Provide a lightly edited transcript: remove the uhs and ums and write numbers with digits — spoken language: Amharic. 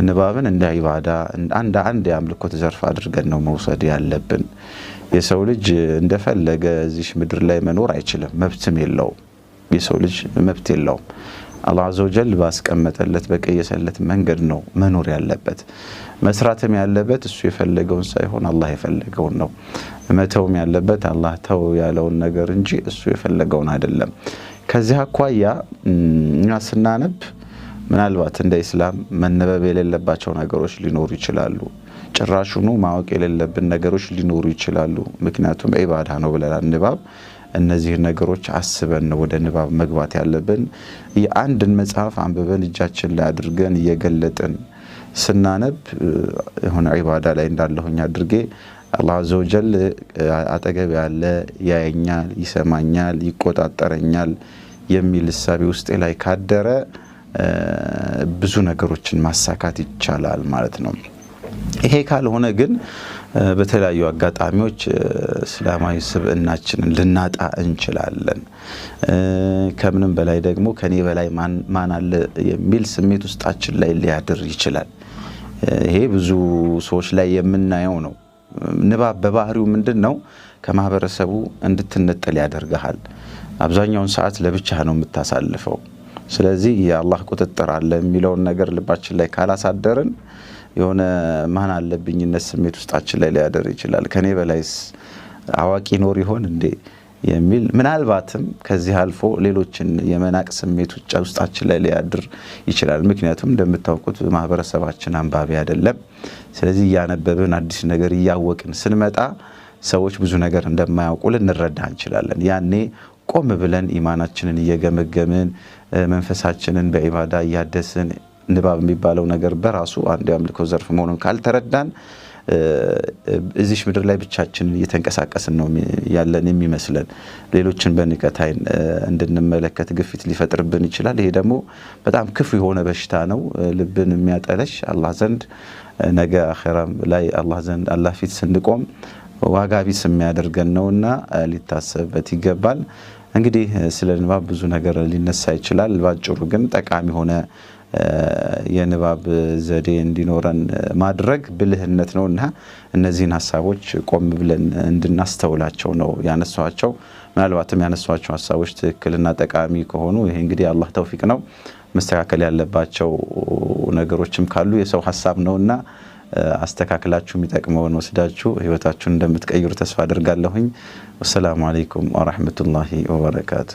ንባብን እንደ ዒባዳ አንድ ያምልኮት ዘርፍ አድርገን ነው መውሰድ ያለብን። የሰው ልጅ እንደፈለገ እዚህ ምድር ላይ መኖር አይችልም፣ መብትም የለውም። የሰው ልጅ መብት የለውም። አላህ አዘ ወጀል ባስቀመጠለት በቀየሰለት መንገድ ነው መኖር ያለበት። መስራትም ያለበት እሱ የፈለገውን ሳይሆን አላህ የፈለገውን ነው። መተውም ያለበት አላህ ተው ያለውን ነገር እንጂ እሱ የፈለገውን አይደለም። ከዚህ አኳያ እኛ ስናነብ ምናልባት እንደ እስላም መነበብ የሌለባቸው ነገሮች ሊኖሩ ይችላሉ። ጭራሹኑ ማወቅ የሌለብን ነገሮች ሊኖሩ ይችላሉ። ምክንያቱም ዒባዳ ነው ብለናል ንባብ። እነዚህ ነገሮች አስበን ወደ ንባብ መግባት ያለብን። የአንድን መጽሐፍ አንብበን እጃችን ላይ አድርገን እየገለጥን ስናነብ የሆነ ዒባዳ ላይ እንዳለሁኝ አድርጌ አላህ አዘ ወጀል አጠገብ ያለ ያየኛል፣ ይሰማኛል፣ ይቆጣጠረኛል የሚል እሳቤ ውስጤ ላይ ካደረ ብዙ ነገሮችን ማሳካት ይቻላል ማለት ነው። ይሄ ካልሆነ ግን በተለያዩ አጋጣሚዎች እስላማዊ ስብዕናችንን ልናጣ እንችላለን። ከምንም በላይ ደግሞ ከኔ በላይ ማን አለ የሚል ስሜት ውስጣችን ላይ ሊያድር ይችላል። ይሄ ብዙ ሰዎች ላይ የምናየው ነው። ንባብ በባህሪው ምንድነው? ከማህበረሰቡ እንድትነጠል ያደርጋል። አብዛኛውን ሰዓት ለብቻ ነው የምታሳልፈው። ስለዚህ የአላህ ቁጥጥር አለ የሚለውን ነገር ልባችን ላይ ካላሳደርን የሆነ ማን አለብኝነት ስሜት ውስጣችን ላይ ሊያደር ይችላል። ከኔ በላይስ አዋቂ ኖር ይሆን እንዴ የሚል ምናልባትም ከዚህ አልፎ ሌሎችን የመናቅ ስሜት ውስጣችን ላይ ሊያድር ይችላል። ምክንያቱም እንደምታውቁት ማህበረሰባችን አንባቢ አይደለም። ስለዚህ ያነበብን አዲስ ነገር እያወቅን ስንመጣ ሰዎች ብዙ ነገር እንደማያውቁ ልንረዳ እንችላለን። ያኔ ቆም ብለን ኢማናችንን እየገመገምን መንፈሳችንን በዒባዳ እያደስን ንባብ የሚባለው ነገር በራሱ አንድ የአምልኮ ዘርፍ መሆኑን ካልተረዳን እዚህ ምድር ላይ ብቻችንን እየተንቀሳቀስን ነው ያለን የሚመስለን። ሌሎችን በንቀት ዓይን እንድንመለከት ግፊት ሊፈጥርብን ይችላል። ይሄ ደግሞ በጣም ክፉ የሆነ በሽታ ነው፣ ልብን የሚያጠለሽ አላህ ዘንድ ነገ አኺራም ላይ አላህ ዘንድ አላህ ፊት ስንቆም ዋጋ ቢስ የሚያደርገን ነውና ሊታሰብበት ይገባል። እንግዲህ ስለ ንባብ ብዙ ነገር ሊነሳ ይችላል። ባጭሩ ግን ጠቃሚ ሆነ የንባብ ዘዴ እንዲኖረን ማድረግ ብልህነት ነውና እነዚህን ሐሳቦች ቆም ብለን እንድናስተውላቸው ነው ያነሷቸው። ምናልባትም ያነሷቸው ሐሳቦች ትክክልና ጠቃሚ ከሆኑ ይሄ እንግዲህ አላህ ተውፊቅ ነው። መስተካከል ያለባቸው ነገሮችም ካሉ የሰው ሐሳብ ነውና አስተካክላችሁ የሚጠቅመውን ወስዳችሁ ህይወታችሁን እንደምትቀይሩ ተስፋ አደርጋለሁኝ። ወሰላሙ አለይኩም ወራህመቱላሂ ወበረካቱ።